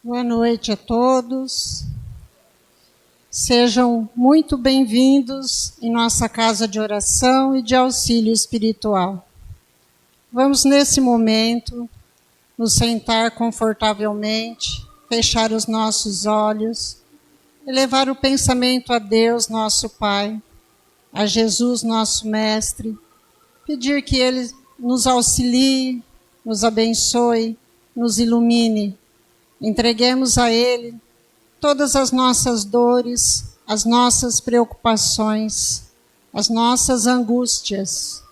Boa noite a todos. Sejam muito bem-vindos em nossa casa de oração e de auxílio espiritual. Vamos, nesse momento, nos sentar confortavelmente, fechar os nossos olhos, elevar o pensamento a Deus, nosso Pai, a Jesus, nosso Mestre, pedir que Ele nos auxilie, nos abençoe, nos ilumine. Entreguemos a Ele todas as nossas dores, as nossas preocupações, as nossas angústias.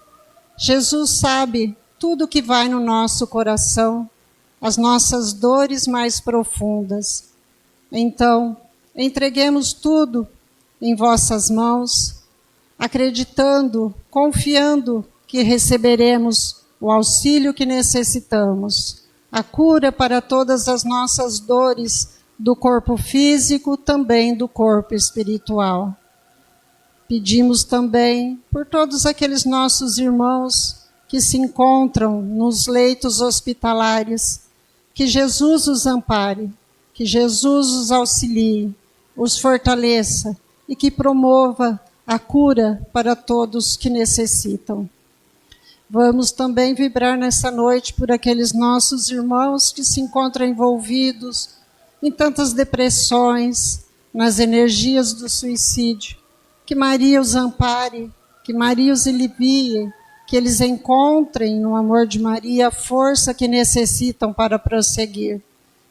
Jesus sabe tudo que vai no nosso coração, as nossas dores mais profundas. Então, entreguemos tudo em vossas mãos, acreditando, confiando que receberemos o auxílio que necessitamos, a cura para todas as nossas dores do corpo físico, também do corpo espiritual. Pedimos também por todos aqueles nossos irmãos que se encontram nos leitos hospitalares, que Jesus os ampare, que Jesus os auxilie, os fortaleça e que promova a cura para todos que necessitam. Vamos também vibrar nessa noite por aqueles nossos irmãos que se encontram envolvidos em tantas depressões, nas energias do suicídio. Que Maria os ampare, que Maria os alivie, que eles encontrem no amor de Maria a força que necessitam para prosseguir.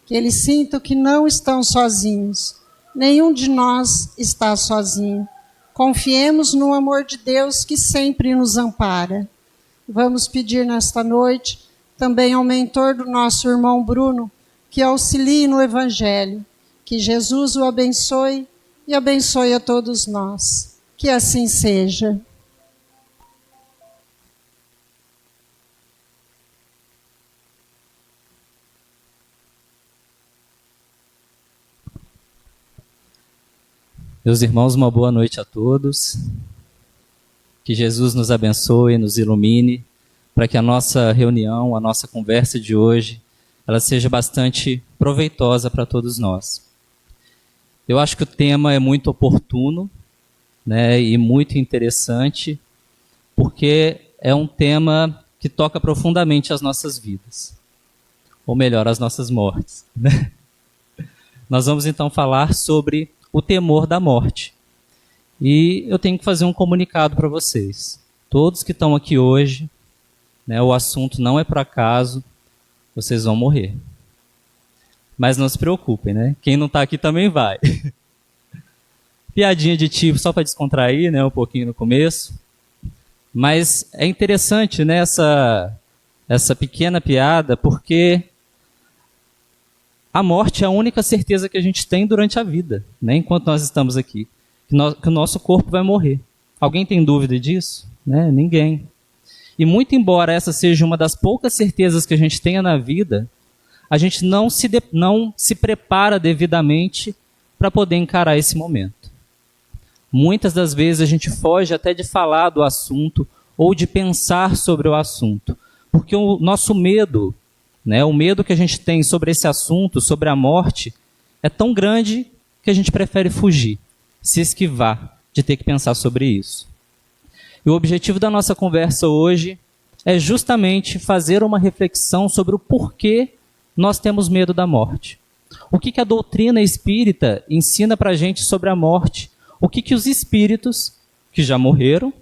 Que eles sintam que não estão sozinhos. Nenhum de nós está sozinho. Confiemos no amor de Deus que sempre nos ampara. Vamos pedir nesta noite também ao mentor do nosso irmão Bruno, que auxilie no Evangelho, que Jesus o abençoe e abençoe a todos nós. Que assim seja. Meus irmãos, uma boa noite a todos. Que Jesus nos abençoe, nos ilumine, para que a nossa reunião, a nossa conversa de hoje, ela seja bastante proveitosa para todos nós. Eu acho que o tema é muito oportuno, né, e muito interessante, porque é um tema que toca profundamente as nossas vidas, ou melhor, as nossas mortes, né? Nós vamos então falar sobre o temor da morte. E eu tenho que fazer um comunicado para vocês. Todos que estão aqui hoje, né, o assunto não é por acaso, vocês vão morrer. Mas não se preocupem, né? Quem não está aqui também vai. Piadinha de tipo, só para descontrair, né, um pouquinho no começo. Mas é interessante, né, essa pequena piada, porque a morte é a única certeza que a gente tem durante a vida, né, enquanto nós estamos aqui. Que o nosso corpo vai morrer. Alguém tem dúvida disso? Né? Ninguém. E muito embora essa seja uma das poucas certezas que a gente tenha na vida, a gente não se prepara devidamente para poder encarar esse momento. Muitas das vezes a gente foge até de falar do assunto ou de pensar sobre o assunto, porque o nosso medo, né, o medo que a gente tem sobre esse assunto, sobre a morte, é tão grande que a gente prefere fugir, se esquivar de ter que pensar sobre isso. E o objetivo da nossa conversa hoje é justamente fazer uma reflexão sobre o porquê nós temos medo da morte. O que a doutrina espírita ensina para a gente sobre a morte? O que os espíritos, que já morreram,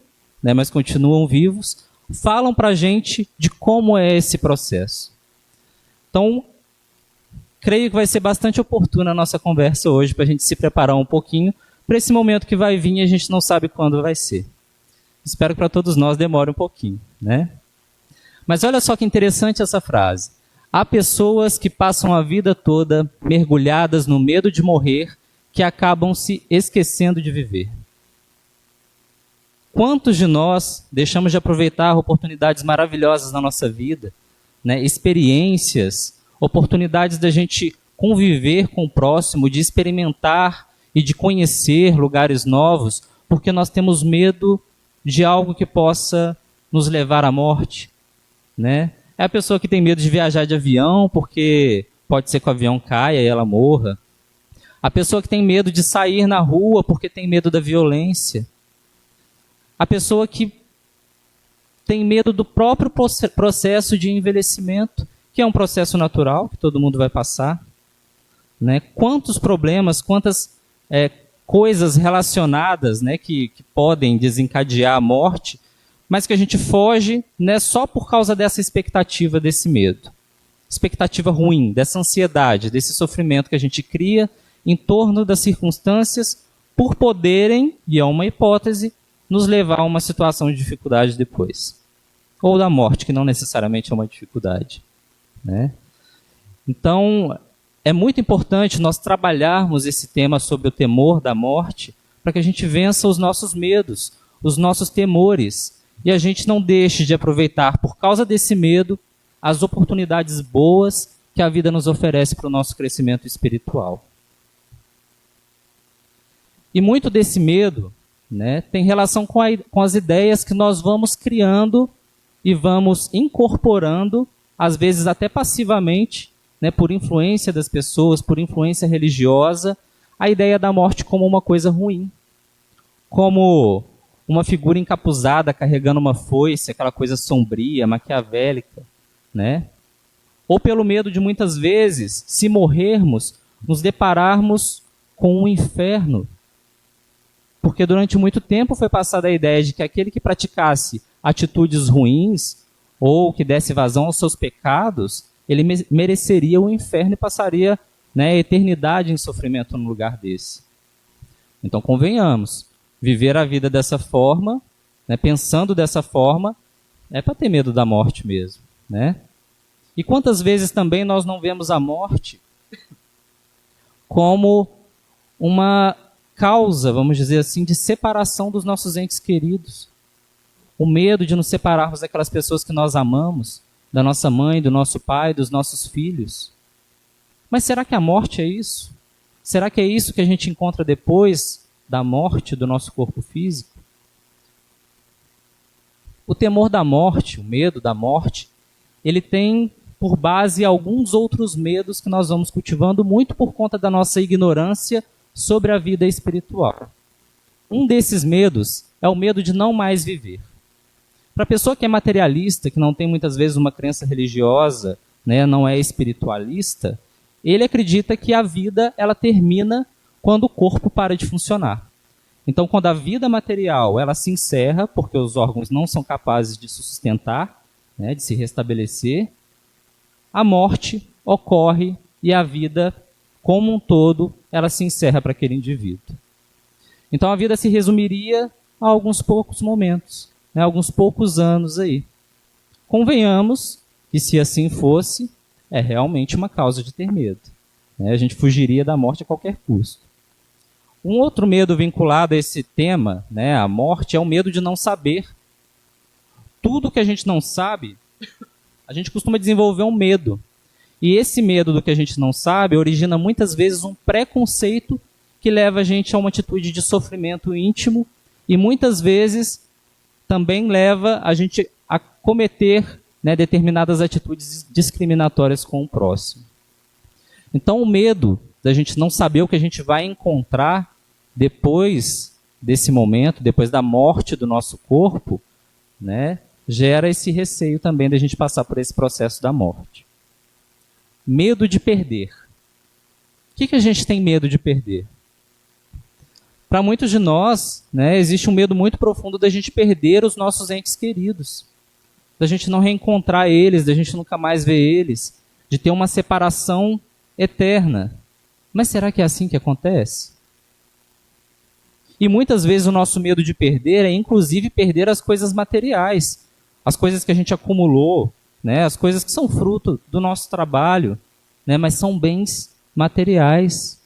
né, mas continuam vivos, falam para a gente de como é esse processo. Então, creio que vai ser bastante oportuna a nossa conversa hoje para a gente se preparar um pouquinho para esse momento que vai vir e a gente não sabe quando vai ser. Espero que para todos nós demore um pouquinho, né? Mas olha só que interessante essa frase. Há pessoas que passam a vida toda mergulhadas no medo de morrer, que acabam se esquecendo de viver. Quantos de nós deixamos de aproveitar oportunidades maravilhosas na nossa vida, né? Experiências, oportunidades da gente conviver com o próximo, de experimentar e de conhecer lugares novos, porque nós temos medo de algo que possa nos levar à morte, né? É a pessoa que tem medo de viajar de avião porque pode ser que o avião caia e ela morra. A pessoa que tem medo de sair na rua porque tem medo da violência. A pessoa que tem medo do próprio processo de envelhecimento, que é um processo natural, que todo mundo vai passar. Né? Quantos problemas, quantas coisas relacionadas, né, que podem desencadear a morte, mas que a gente foge, né, só por causa dessa expectativa, desse medo. Expectativa ruim, dessa ansiedade, desse sofrimento que a gente cria em torno das circunstâncias por poderem, e é uma hipótese, nos levar a uma situação de dificuldade depois. Ou da morte, que não necessariamente é uma dificuldade. Né? Então, é muito importante nós trabalharmos esse tema sobre o temor da morte para que a gente vença os nossos medos, os nossos temores, e a gente não deixe de aproveitar, por causa desse medo, as oportunidades boas que a vida nos oferece para o nosso crescimento espiritual. E muito desse medo, né, tem relação com as ideias que nós vamos criando e vamos incorporando, às vezes até passivamente, né, por influência das pessoas, por influência religiosa, a ideia da morte como uma coisa ruim. Como uma figura encapuzada carregando uma foice, aquela coisa sombria, maquiavélica. Né? Ou pelo medo de muitas vezes, se morrermos, nos depararmos com um inferno. Porque durante muito tempo foi passada a ideia de que aquele que praticasse atitudes ruins ou que desse vazão aos seus pecados, ele mereceria o inferno e passaria, né, a eternidade em sofrimento no lugar desse. Então convenhamos, viver a vida dessa forma, né, pensando dessa forma, é para ter medo da morte mesmo. Né? E quantas vezes também nós não vemos a morte como uma causa, vamos dizer assim, de separação dos nossos entes queridos. O medo de nos separarmos daquelas pessoas que nós amamos, da nossa mãe, do nosso pai, dos nossos filhos. Mas será que a morte é isso? Será que é isso que a gente encontra depois da morte do nosso corpo físico? O temor da morte, o medo da morte, ele tem por base alguns outros medos que nós vamos cultivando muito por conta da nossa ignorância sobre a vida espiritual. Um desses medos é o medo de não mais viver. Para a pessoa que é materialista, que não tem muitas vezes uma crença religiosa, né, não é espiritualista, ele acredita que a vida ela termina quando o corpo para de funcionar. Então, quando a vida material ela se encerra, porque os órgãos não são capazes de se sustentar, né, de se restabelecer, a morte ocorre e a vida, como um todo, ela se encerra para aquele indivíduo. Então, a vida se resumiria a alguns poucos momentos, né, alguns poucos anos aí. Convenhamos que, se assim fosse, é realmente uma causa de ter medo. Né? A gente fugiria da morte a qualquer custo. Um outro medo vinculado a esse tema, né, a morte, é o medo de não saber. Tudo que a gente não sabe, a gente costuma desenvolver um medo. E esse medo do que a gente não sabe origina muitas vezes um preconceito que leva a gente a uma atitude de sofrimento íntimo e muitas vezes também leva a gente a cometer, né, determinadas atitudes discriminatórias com o próximo. Então o medo da gente não saber o que a gente vai encontrar depois desse momento, depois da morte do nosso corpo, né, gera esse receio também da gente passar por esse processo da morte. Medo de perder. O que a gente tem medo de perder? Para muitos de nós, né, existe um medo muito profundo da gente perder os nossos entes queridos, da gente não reencontrar eles, da gente nunca mais ver eles, de ter uma separação eterna. Mas será que é assim que acontece? E muitas vezes o nosso medo de perder é inclusive perder as coisas materiais, as coisas que a gente acumulou, né, as coisas que são fruto do nosso trabalho, né, mas são bens materiais.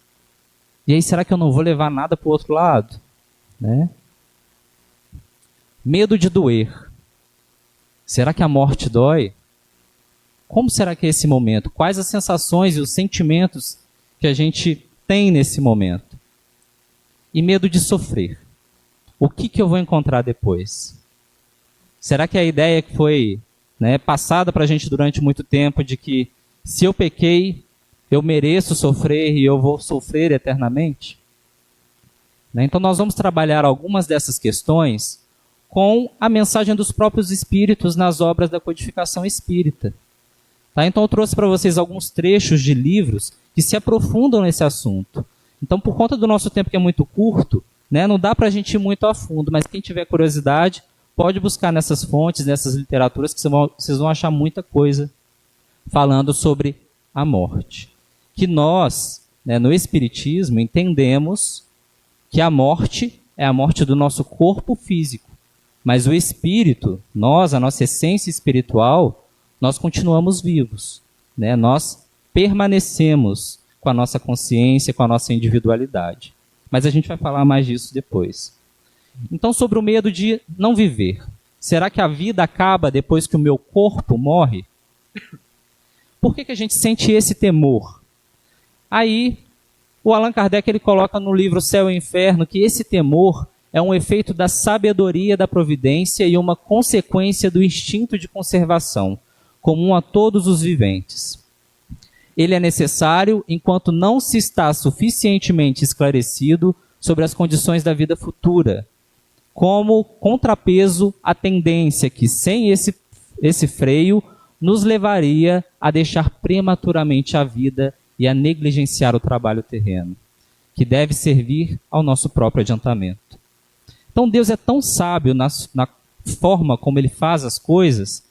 E aí, será que eu não vou levar nada para o outro lado? Né? Medo de doer. Será que a morte dói? Como será que é esse momento? Quais as sensações e os sentimentos que a gente tem nesse momento? E medo de sofrer. O que eu vou encontrar depois? Será que a ideia que foi, né, passada para a gente durante muito tempo de que se eu pequei, eu mereço sofrer e eu vou sofrer eternamente? Né? Então nós vamos trabalhar algumas dessas questões com a mensagem dos próprios espíritos nas obras da codificação espírita. Tá? Então eu trouxe para vocês alguns trechos de livros que se aprofundam nesse assunto. Então, por conta do nosso tempo que é muito curto, né, não dá para a gente ir muito a fundo, mas quem tiver curiosidade pode buscar nessas fontes, nessas literaturas, que vocês vão achar muita coisa falando sobre a morte. Que nós, né, no Espiritismo, entendemos que a morte é a morte do nosso corpo físico, mas o espírito, nós, a nossa essência espiritual, nós continuamos vivos, né? Nós permanecemos com a nossa consciência, com a nossa individualidade. Mas a gente vai falar mais disso depois. Então, sobre o medo de não viver. Será que a vida acaba depois que o meu corpo morre? Por que a gente sente esse temor? Aí, o Allan Kardec ele coloca no livro Céu e Inferno que esse temor é um efeito da sabedoria da providência e uma consequência do instinto de conservação, comum a todos os viventes. Ele é necessário enquanto não se está suficientemente esclarecido sobre as condições da vida futura, como contrapeso à tendência que, sem esse freio, nos levaria a deixar prematuramente a vida e a negligenciar o trabalho terreno, que deve servir ao nosso próprio adiantamento. Então Deus é tão sábio na forma como Ele faz as coisas,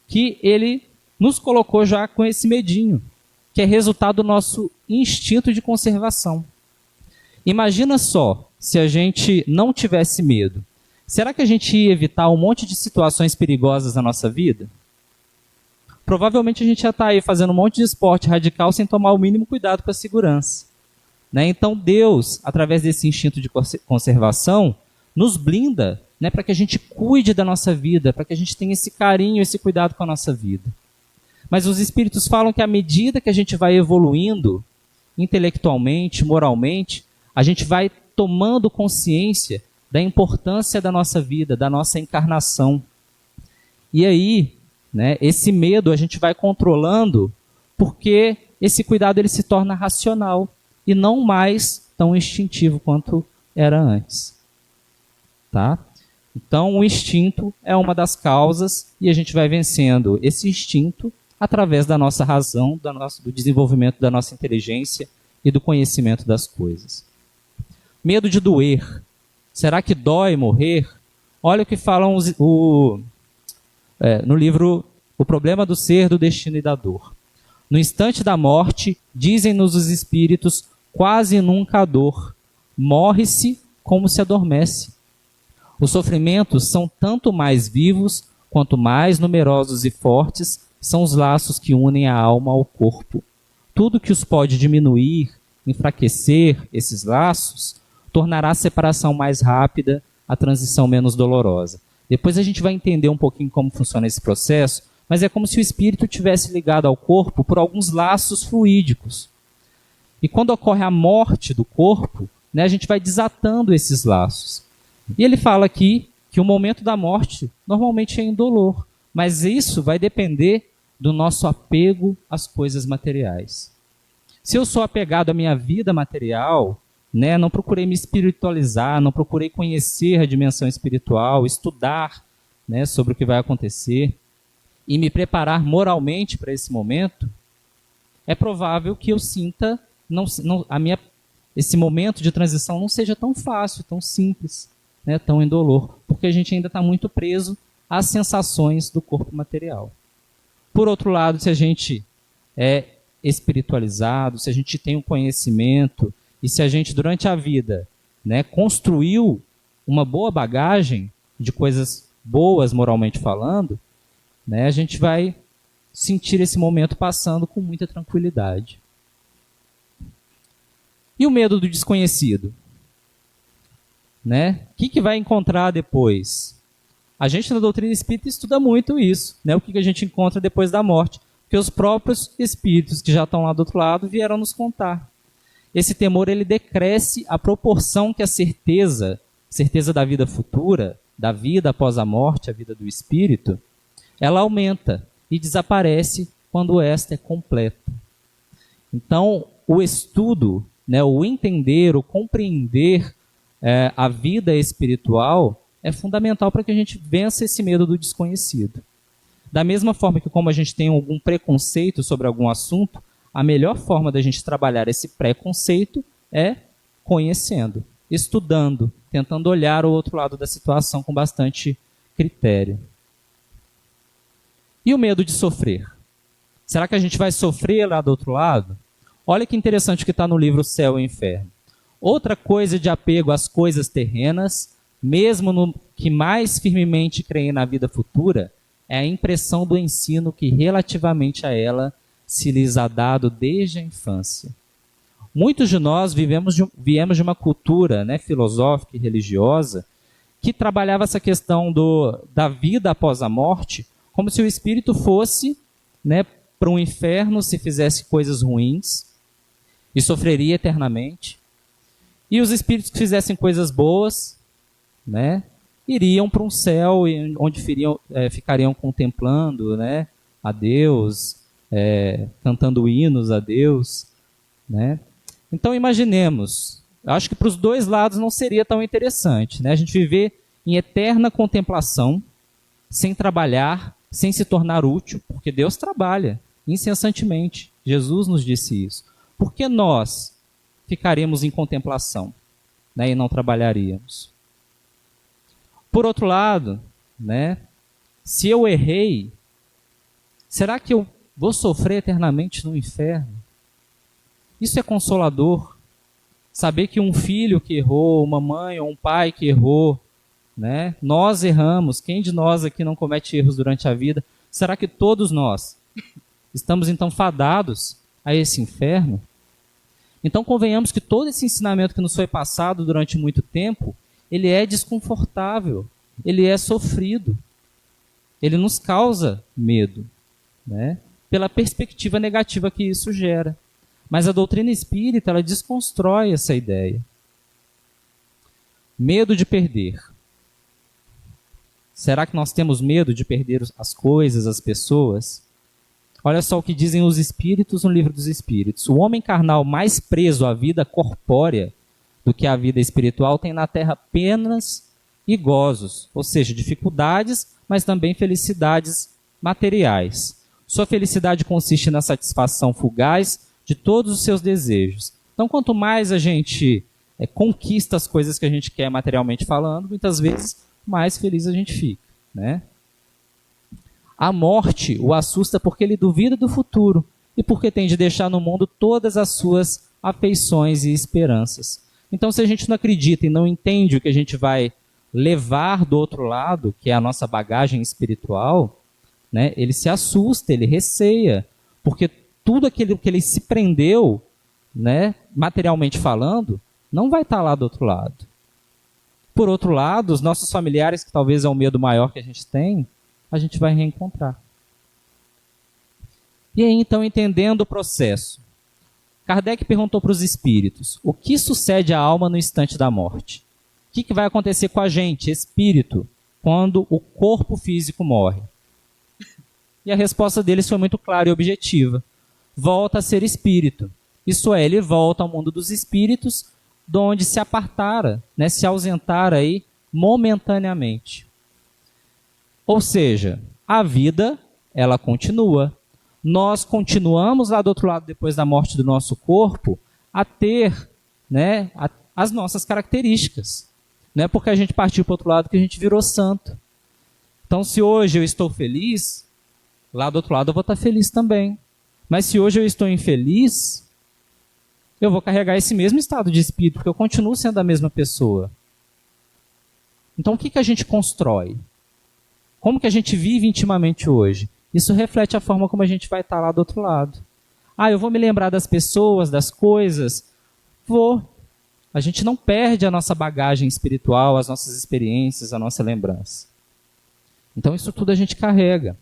que Ele nos colocou já com esse medinho, que é resultado do nosso instinto de conservação. Imagina só, se a gente não tivesse medo, será que a gente ia evitar um monte de situações perigosas na nossa vida? Provavelmente a gente ia estar aí fazendo um monte de esporte radical sem tomar o mínimo cuidado com a segurança. Né? Então Deus, através desse instinto de conservação, nos blinda, né, para que a gente cuide da nossa vida, para que a gente tenha esse carinho, esse cuidado com a nossa vida. Mas os espíritos falam que à medida que a gente vai evoluindo, intelectualmente, moralmente, a gente vai tomando consciência da importância da nossa vida, da nossa encarnação. E aí, né, esse medo a gente vai controlando porque esse cuidado ele se torna racional e não mais tão instintivo quanto era antes. Tá? Então, o instinto é uma das causas e a gente vai vencendo esse instinto através da nossa razão, do desenvolvimento da nossa inteligência e do conhecimento das coisas. Medo de doer. Será que dói morrer? Olha o que falam no livro O Problema do Ser, do Destino e da Dor. No instante da morte, dizem-nos os espíritos, quase nunca há dor. Morre-se como se adormece. Os sofrimentos são tanto mais vivos, quanto mais numerosos e fortes são os laços que unem a alma ao corpo. Tudo que os pode diminuir, enfraquecer esses laços, tornará a separação mais rápida, a transição menos dolorosa. Depois a gente vai entender um pouquinho como funciona esse processo, mas é como se o espírito tivesse ligado ao corpo por alguns laços fluídicos. E quando ocorre a morte do corpo, né, a gente vai desatando esses laços. E ele fala aqui que o momento da morte normalmente é indolor, mas isso vai depender do nosso apego às coisas materiais. Se eu sou apegado à minha vida material, né, não procurei me espiritualizar, não procurei conhecer a dimensão espiritual, estudar, né, sobre o que vai acontecer e me preparar moralmente para esse momento, é provável que eu sinta esse momento de transição não seja tão fácil, tão simples, né, tão indolor, porque a gente ainda está muito preso às sensações do corpo material. Por outro lado, se a gente é espiritualizado, se a gente tem um conhecimento e se a gente, durante a vida, né, construiu uma boa bagagem de coisas boas, moralmente falando, né, a gente vai sentir esse momento passando com muita tranquilidade. E o medo do desconhecido? Né? O que vai encontrar depois? A gente na doutrina espírita estuda muito isso, né? O que a gente encontra depois da morte. Porque os próprios espíritos que já estão lá do outro lado vieram nos contar. Esse temor ele decresce à proporção que a certeza da vida futura, da vida após a morte, a vida do espírito, ela aumenta e desaparece quando esta é completa. Então, o estudo, né, o entender, o compreender a vida espiritual é fundamental para que a gente vença esse medo do desconhecido. Da mesma forma que como a gente tem algum preconceito sobre algum assunto, a melhor forma da gente trabalhar esse preconceito é conhecendo, estudando, tentando olhar o outro lado da situação com bastante critério. E o medo de sofrer? Será que a gente vai sofrer lá do outro lado? Olha que interessante o que está no livro Céu e Inferno. Outra coisa de apego às coisas terrenas, mesmo no que mais firmemente creem na vida futura, é a impressão do ensino que relativamente a ela se lhes há dado desde a infância. Muitos de nós viemos de uma cultura, né, filosófica e religiosa que trabalhava essa questão da vida após a morte como se o espírito fosse, né, para um inferno se fizesse coisas ruins e sofreria eternamente. E os espíritos que fizessem coisas boas, né, iriam para um céu onde ficariam contemplando, né, a Deus, cantando hinos a Deus, né? Então imaginemos, acho que para os dois lados não seria tão interessante, né? A gente viver em eterna contemplação, sem trabalhar, sem se tornar útil, porque Deus trabalha incessantemente. Jesus nos disse isso. Por que nós ficaremos em contemplação, né, e não trabalharíamos? Por outro lado, né, se eu errei, será que eu vou sofrer eternamente no inferno? Isso é consolador. Saber que um filho que errou, uma mãe ou um pai que errou, né, nós erramos. Quem de nós aqui não comete erros durante a vida? Será que todos nós estamos então fadados a esse inferno? Então convenhamos que todo esse ensinamento que nos foi passado durante muito tempo, ele é desconfortável, ele é sofrido, ele nos causa medo, né, pela perspectiva negativa que isso gera. Mas a doutrina espírita, ela desconstrói essa ideia. Medo de perder. Será que nós temos medo de perder as coisas, as pessoas? Olha só o que dizem os espíritos no Livro dos Espíritos. O homem carnal mais preso à vida corpórea do que à vida espiritual tem na terra penas e gozos, ou seja, dificuldades, mas também felicidades materiais. Sua felicidade consiste na satisfação fugaz de todos os seus desejos. Então, quanto mais a gente conquista as coisas que a gente quer materialmente falando, muitas vezes mais feliz a gente fica, né? A morte o assusta porque ele duvida do futuro e porque tem de deixar no mundo todas as suas afeições e esperanças. Então, se a gente não acredita e não entende o que a gente vai levar do outro lado, que é a nossa bagagem espiritual, né, ele se assusta, ele receia, porque tudo aquilo que ele se prendeu, né, materialmente falando, não vai estar lá do outro lado. Por outro lado, os nossos familiares, que talvez é o medo maior que a gente vai reencontrar. E aí, então, entendendo o processo, Kardec perguntou para os espíritos, o que sucede à alma no instante da morte? O que vai acontecer com a gente, espírito, quando o corpo físico morre? E a resposta deles foi muito clara e objetiva. Volta a ser espírito. Isso é, ele volta ao mundo dos espíritos, de onde se apartara, né, se ausentara aí momentaneamente. Ou seja, a vida, ela continua. Nós continuamos lá do outro lado, depois da morte do nosso corpo, a ter, né, as nossas características. Não é porque a gente partiu para o outro lado que a gente virou santo. Então, se hoje eu estou feliz, lá do outro lado eu vou estar feliz também. Mas se hoje eu estou infeliz, eu vou carregar esse mesmo estado de espírito, porque eu continuo sendo a mesma pessoa. Então, o que a gente constrói? Como que a gente vive intimamente hoje? Isso reflete a forma como a gente vai estar lá do outro lado. Eu vou me lembrar das pessoas, das coisas? Vou. A gente não perde a nossa bagagem espiritual, as nossas experiências, a nossa lembrança. Então, isso tudo a gente carrega.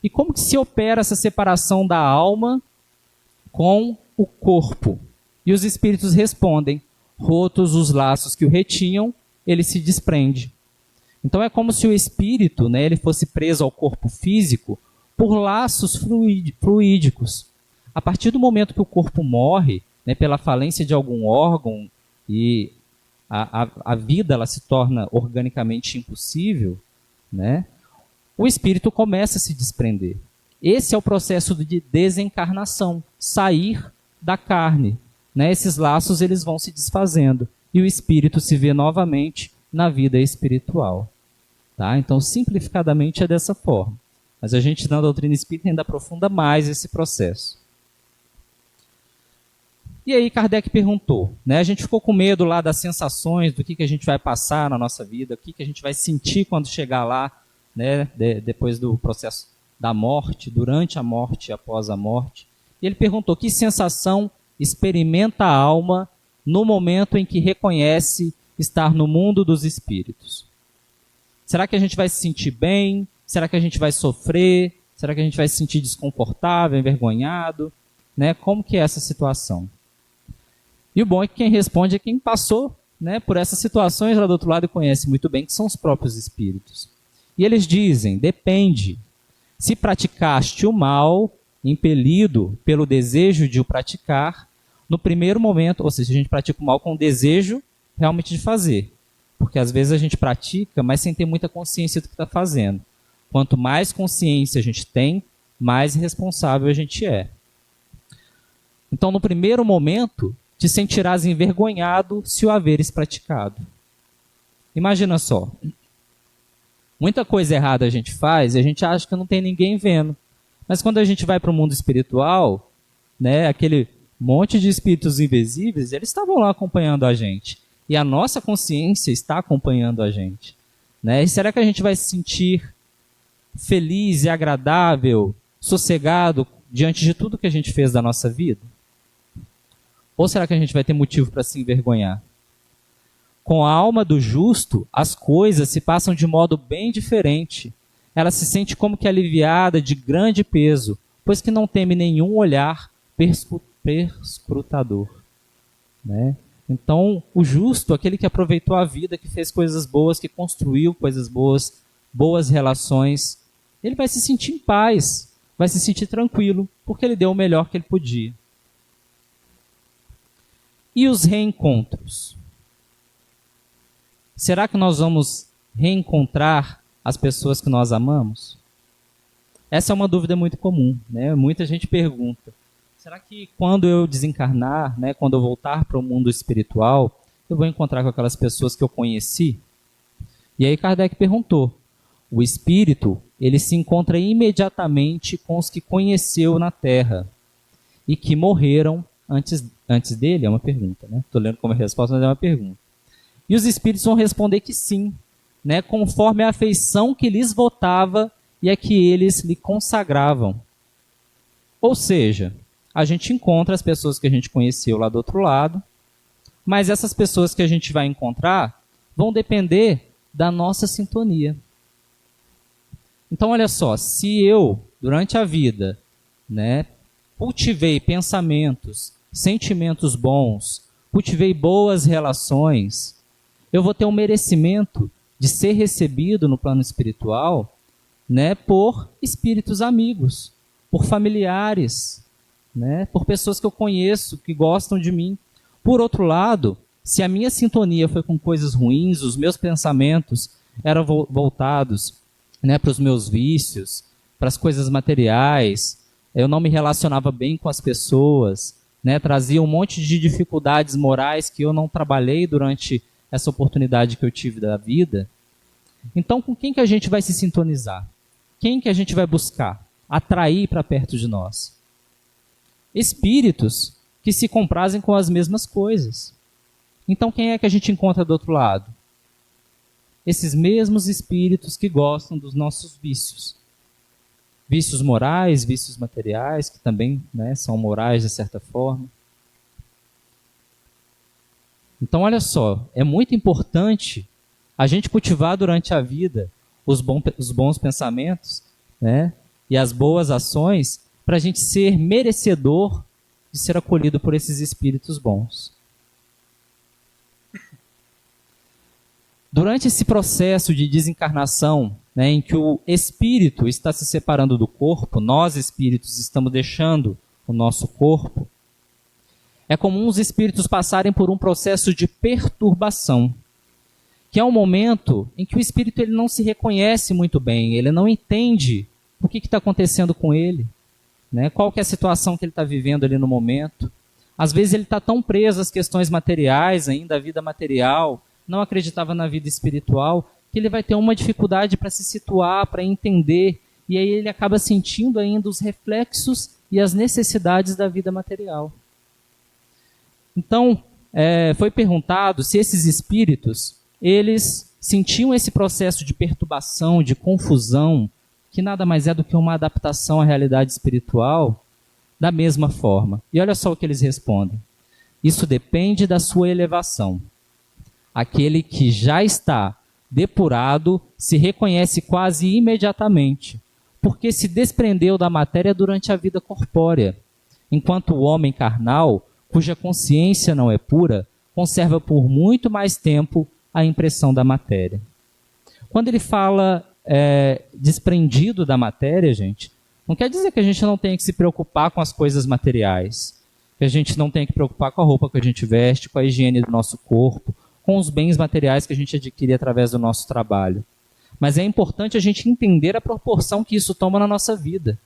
E como que se opera essa separação da alma com o corpo? E os espíritos respondem, rotos os laços que o retinham, ele se desprende. Então é como se o espírito, né, ele fosse preso ao corpo físico por laços fluídicos. a partir do momento que o corpo morre, né, pela falência de algum órgão e a vida ela se torna organicamente impossível, né, o espírito começa a se desprender. Esse é o processo de desencarnação, sair da carne. Né, esses laços eles vão se desfazendo e o espírito se vê novamente na vida espiritual. Tá? Então, simplificadamente é dessa forma. Mas a gente, na doutrina espírita, ainda aprofunda mais esse processo. E aí Kardec perguntou, né, a gente ficou com medo lá das sensações, do que a gente vai passar na nossa vida, o que a gente vai sentir quando chegar lá, né, depois do processo da morte, durante a morte e após a morte. E ele perguntou que sensação experimenta a alma no momento em que reconhece estar no mundo dos espíritos. Será que a gente vai se sentir bem? Será que a gente vai sofrer? Será que a gente vai se sentir desconfortável, envergonhado? Né? Como que é essa situação? E o bom é que quem responde é quem passou, né, por essas situações lá do outro lado e conhece muito bem, que são os próprios espíritos. E eles dizem, depende. Se praticaste o mal, impelido pelo desejo de o praticar, no primeiro momento, ou seja, a gente pratica o mal com o desejo realmente de fazer. Porque às vezes a gente pratica, mas sem ter muita consciência do que está fazendo. Quanto mais consciência a gente tem, mais responsável a gente é. Então, no primeiro momento, te sentirás envergonhado se o haveres praticado. Imagina só. Muita coisa errada a gente faz e a gente acha que não tem ninguém vendo. Mas quando a gente vai para o mundo espiritual, né, aquele monte de espíritos invisíveis, eles estavam lá acompanhando a gente. E a nossa consciência está acompanhando a gente. Né? E será que a gente vai se sentir feliz e agradável, sossegado, diante de tudo que a gente fez da nossa vida? Ou será que a gente vai ter motivo para se envergonhar? Com a alma do justo, as coisas se passam de modo bem diferente. Ela se sente como que aliviada de grande peso, pois que não teme nenhum olhar perscrutador. Né? Então, o justo, aquele que aproveitou a vida, que fez coisas boas, que construiu coisas boas, boas relações, ele vai se sentir em paz, vai se sentir tranquilo, porque ele deu o melhor que ele podia. E os reencontros? Será que nós vamos reencontrar as pessoas que nós amamos? Essa é uma dúvida muito comum, né? Muita gente pergunta, será que quando eu desencarnar, né, quando eu voltar para o mundo espiritual, eu vou encontrar com aquelas pessoas que eu conheci? E aí Kardec perguntou, o espírito, ele se encontra imediatamente com os que conheceu na Terra e que morreram antes dele? É uma pergunta, né? Estou lendo como resposta, mas é uma pergunta. E os espíritos vão responder que sim, né, conforme a afeição que lhes votava e a que eles lhe consagravam. Ou seja, a gente encontra as pessoas que a gente conheceu lá do outro lado, mas essas pessoas que a gente vai encontrar vão depender da nossa sintonia. Então, olha só, se eu, durante a vida, né, cultivei pensamentos, sentimentos bons, cultivei boas relações, eu vou ter um merecimento de ser recebido no plano espiritual, né, por espíritos amigos, por familiares, né, por pessoas que eu conheço, que gostam de mim. Por outro lado, se a minha sintonia foi com coisas ruins, os meus pensamentos eram voltados, né, para os meus vícios, para as coisas materiais, eu não me relacionava bem com as pessoas, né, trazia um monte de dificuldades morais que eu não trabalhei durante essa oportunidade que eu tive da vida. Então, com quem que a gente vai se sintonizar? Quem que a gente vai buscar? Atrair para perto de nós? Espíritos que se comprazem com as mesmas coisas. Então, quem é que a gente encontra do outro lado? Esses mesmos espíritos que gostam dos nossos vícios. Vícios morais, vícios materiais, que também, né, são morais de certa forma. Então, olha só, é muito importante a gente cultivar durante a vida os bons pensamentos, né, e as boas ações para a gente ser merecedor de ser acolhido por esses espíritos bons. Durante esse processo de desencarnação, né, em que o espírito está se separando do corpo, nós espíritos estamos deixando o nosso corpo, é comum os espíritos passarem por um processo de perturbação, que é um momento em que o espírito ele não se reconhece muito bem, ele não entende o que está acontecendo com ele, né? Qual que é a situação que ele está vivendo ali no momento. Às vezes ele está tão preso às questões materiais ainda, à vida material, não acreditava na vida espiritual, que ele vai ter uma dificuldade para se situar, para entender, e aí ele acaba sentindo ainda os reflexos e as necessidades da vida material. Então, foi perguntado se esses espíritos, eles sentiam esse processo de perturbação, de confusão, que nada mais é do que uma adaptação à realidade espiritual, da mesma forma. E olha só o que eles respondem. Isso depende da sua elevação. Aquele que já está depurado se reconhece quase imediatamente, porque se desprendeu da matéria durante a vida corpórea, enquanto o homem carnal, cuja consciência não é pura, conserva por muito mais tempo a impressão da matéria. Quando ele fala desprendido da matéria, gente, não quer dizer que a gente não tenha que se preocupar com as coisas materiais, que a gente não tenha que preocupar com a roupa que a gente veste, com a higiene do nosso corpo, com os bens materiais que a gente adquire através do nosso trabalho. Mas é importante a gente entender a proporção que isso toma na nossa vida.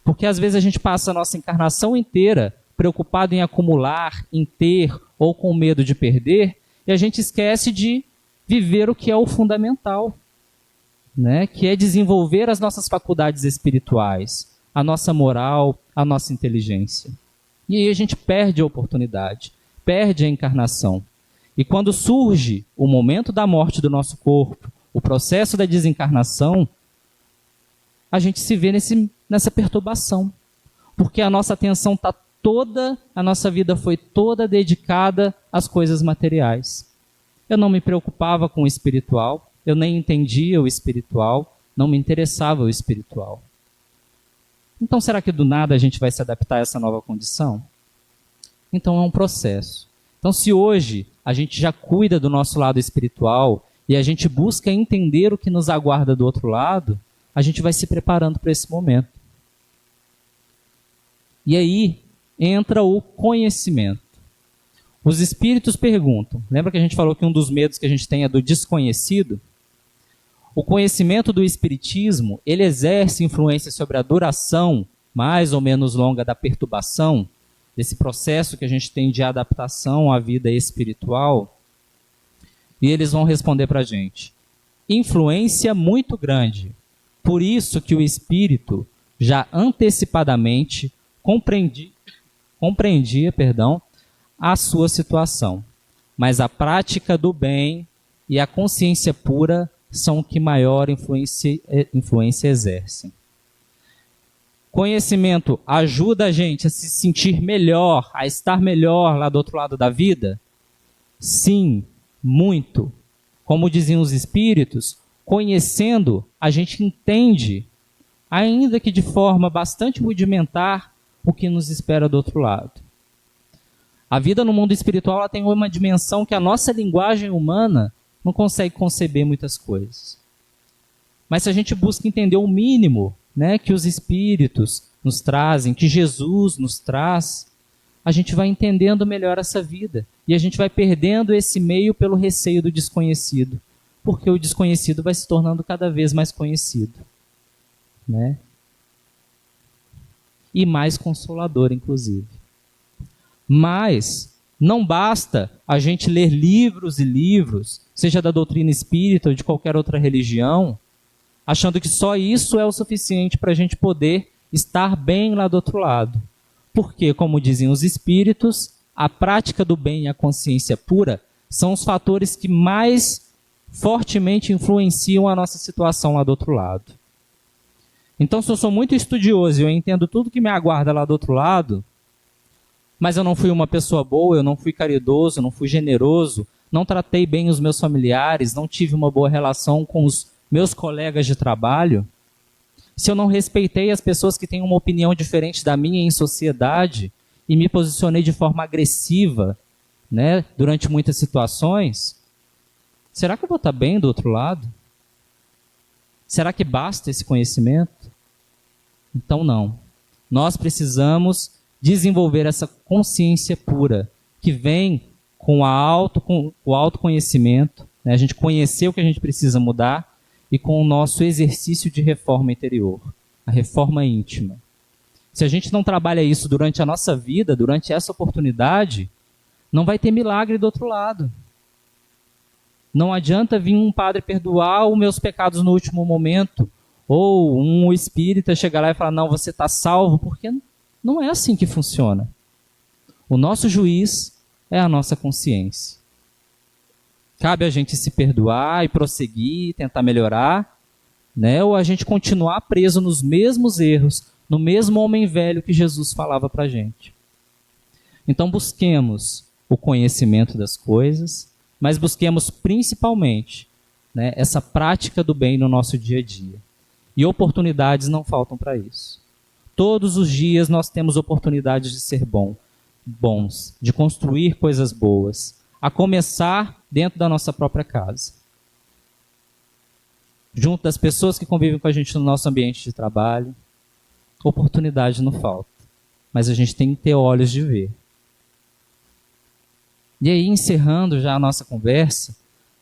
Porque às vezes a gente passa a nossa encarnação inteira preocupado em acumular, em ter ou com medo de perder, e a gente esquece de viver o que é o fundamental, né? Que é desenvolver as nossas faculdades espirituais, a nossa moral, a nossa inteligência. E aí a gente perde a oportunidade, perde a encarnação. E quando surge o momento da morte do nosso corpo, o processo da desencarnação, a gente se vê nessa perturbação. Porque a nossa atenção está toda, a nossa vida foi toda dedicada às coisas materiais. Eu não me preocupava com o espiritual, eu nem entendia o espiritual, não me interessava o espiritual. Então será que do nada a gente vai se adaptar a essa nova condição? Então é um processo. Então se hoje a gente já cuida do nosso lado espiritual e a gente busca entender o que nos aguarda do outro lado, a gente vai se preparando para esse momento. E aí entra o conhecimento. Os espíritos perguntam, lembra que a gente falou que um dos medos que a gente tem é do desconhecido? O conhecimento do espiritismo, ele exerce influência sobre a duração mais ou menos longa da perturbação, desse processo que a gente tem de adaptação à vida espiritual? E eles vão responder para a gente. Influência muito grande. Por isso que o espírito já antecipadamente compreendia, a sua situação. Mas a prática do bem e a consciência pura são o que maior influência exercem. Conhecimento ajuda a gente a se sentir melhor, a estar melhor lá do outro lado da vida? Sim, muito. Como diziam os espíritos, conhecendo, a gente entende, ainda que de forma bastante rudimentar, o que nos espera do outro lado. A vida no mundo espiritual ela tem uma dimensão que a nossa linguagem humana não consegue conceber muitas coisas. Mas se a gente busca entender o mínimo, né, que os espíritos nos trazem, que Jesus nos traz, a gente vai entendendo melhor essa vida. E a gente vai perdendo esse meio pelo receio do desconhecido. Porque o desconhecido vai se tornando cada vez mais conhecido, né? E mais consolador, inclusive. Mas não basta a gente ler livros e livros, seja da doutrina espírita ou de qualquer outra religião, achando que só isso é o suficiente para a gente poder estar bem lá do outro lado. Porque, como diziam os espíritos, a prática do bem e a consciência pura são os fatores que mais fortemente influenciam a nossa situação lá do outro lado. Então, se eu sou muito estudioso e eu entendo tudo que me aguarda lá do outro lado, mas eu não fui uma pessoa boa, eu não fui caridoso, não fui generoso, não tratei bem os meus familiares, não tive uma boa relação com os meus colegas de trabalho, se eu não respeitei as pessoas que têm uma opinião diferente da minha em sociedade e me posicionei de forma agressiva, né, durante muitas situações, será que eu vou estar bem do outro lado? Será que basta esse conhecimento? Então não. Nós precisamos desenvolver essa consciência pura, que vem com o autoconhecimento, né? A gente conhecer o que a gente precisa mudar e com o nosso exercício de reforma interior, a reforma íntima. Se a gente não trabalha isso durante a nossa vida, durante essa oportunidade, não vai ter milagre do outro lado. Não adianta vir um padre perdoar os meus pecados no último momento, ou um espírita chegar lá e falar, não, você está salvo, porque não é assim que funciona. O nosso juiz é a nossa consciência. Cabe a gente se perdoar e prosseguir, tentar melhorar, né? Ou a gente continuar preso nos mesmos erros, no mesmo homem velho que Jesus falava para a gente. Então busquemos o conhecimento das coisas, mas busquemos principalmente, né, essa prática do bem no nosso dia a dia. E oportunidades não faltam para isso. Todos os dias nós temos oportunidades de ser bons, de construir coisas boas, a começar dentro da nossa própria casa. Junto das pessoas que convivem com a gente no nosso ambiente de trabalho, oportunidade não falta, mas a gente tem que ter olhos de ver. E aí, encerrando já a nossa conversa,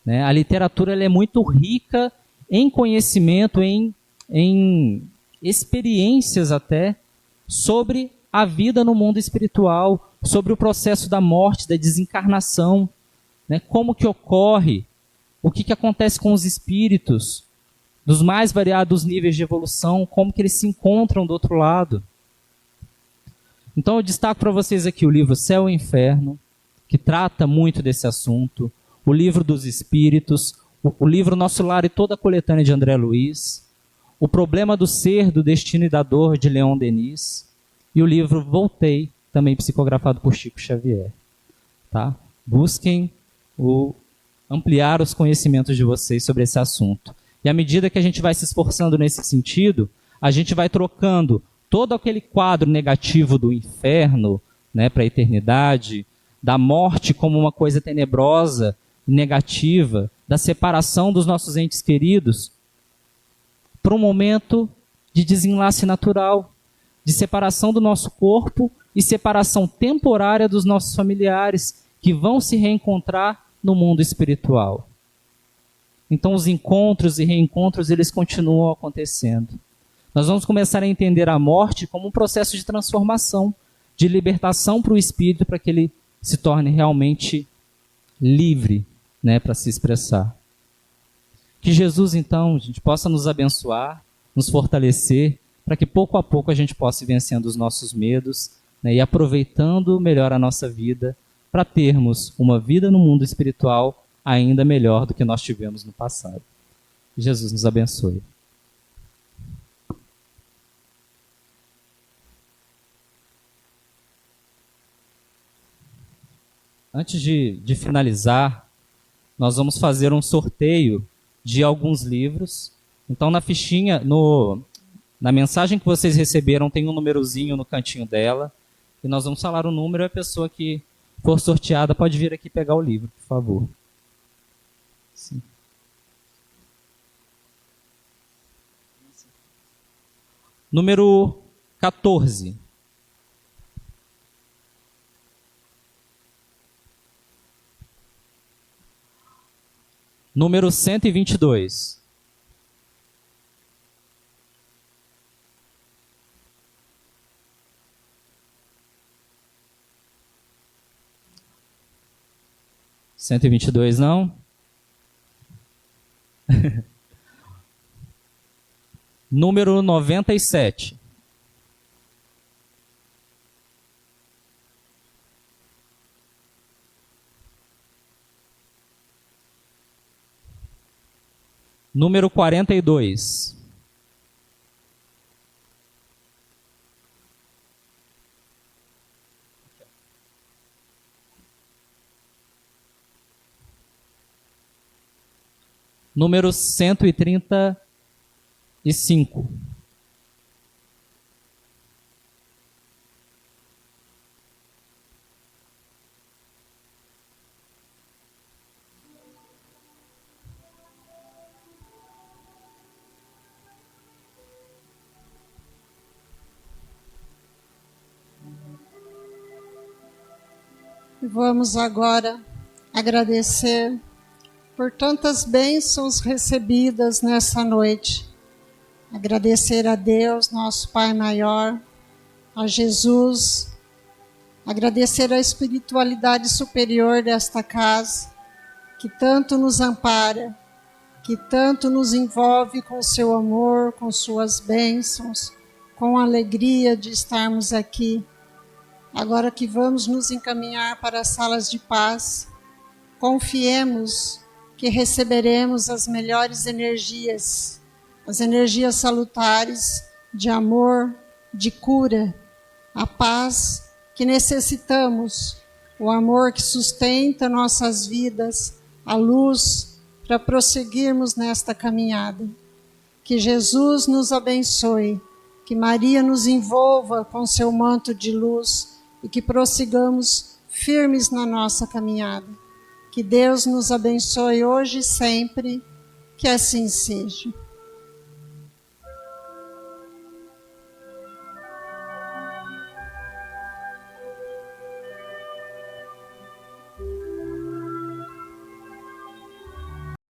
né, a literatura ela é muito rica em conhecimento, em experiências até, sobre a vida no mundo espiritual, sobre o processo da morte, da desencarnação, né, como que ocorre, o que acontece com os espíritos, dos mais variados níveis de evolução, como que eles se encontram do outro lado. Então eu destaco para vocês aqui o livro Céu e Inferno, que trata muito desse assunto, o livro dos Espíritos, o livro Nosso Lar e toda a coletânea de André Luiz, o Problema do Ser, do Destino e da Dor, de Leon Denis, e o livro Voltei, também psicografado por Chico Xavier. Tá? Busquem ampliar os conhecimentos de vocês sobre esse assunto. E à medida que a gente vai se esforçando nesse sentido, a gente vai trocando todo aquele quadro negativo do inferno, né, para a eternidade, da morte como uma coisa tenebrosa, negativa, da separação dos nossos entes queridos, para um momento de desenlace natural, de separação do nosso corpo e separação temporária dos nossos familiares, que vão se reencontrar no mundo espiritual. Então os encontros e reencontros, eles continuam acontecendo. Nós vamos começar a entender a morte como um processo de transformação, de libertação para o espírito, para que ele se torne realmente livre, né, para se expressar. Que Jesus, então, a gente possa nos abençoar, nos fortalecer, para que pouco a pouco a gente possa ir vencendo os nossos medos, né, e aproveitando melhor a nossa vida, para termos uma vida no mundo espiritual ainda melhor do que nós tivemos no passado. Que Jesus nos abençoe. Antes de finalizar, nós vamos fazer um sorteio de alguns livros. Então, na fichinha, na mensagem que vocês receberam, tem um númerozinho no cantinho dela. E nós vamos falar o número e a pessoa que for sorteada pode vir aqui pegar o livro, por favor. Sim. Número 14. Número 122. Cento e 122 não? Número 97. Número 42. Número 135. E vamos agora agradecer por tantas bênçãos recebidas nessa noite. Agradecer a Deus, nosso Pai maior, a Jesus, agradecer a espiritualidade superior desta casa, que tanto nos ampara, que tanto nos envolve com seu amor, com suas bênçãos, com a alegria de estarmos aqui. Agora que vamos nos encaminhar para as salas de paz, confiemos que receberemos as melhores energias, as energias salutares de amor, de cura, a paz que necessitamos, o amor que sustenta nossas vidas, a luz para prosseguirmos nesta caminhada. Que Jesus nos abençoe, que Maria nos envolva com seu manto de luz e que prossigamos firmes na nossa caminhada. Que Deus nos abençoe hoje e sempre, que assim seja.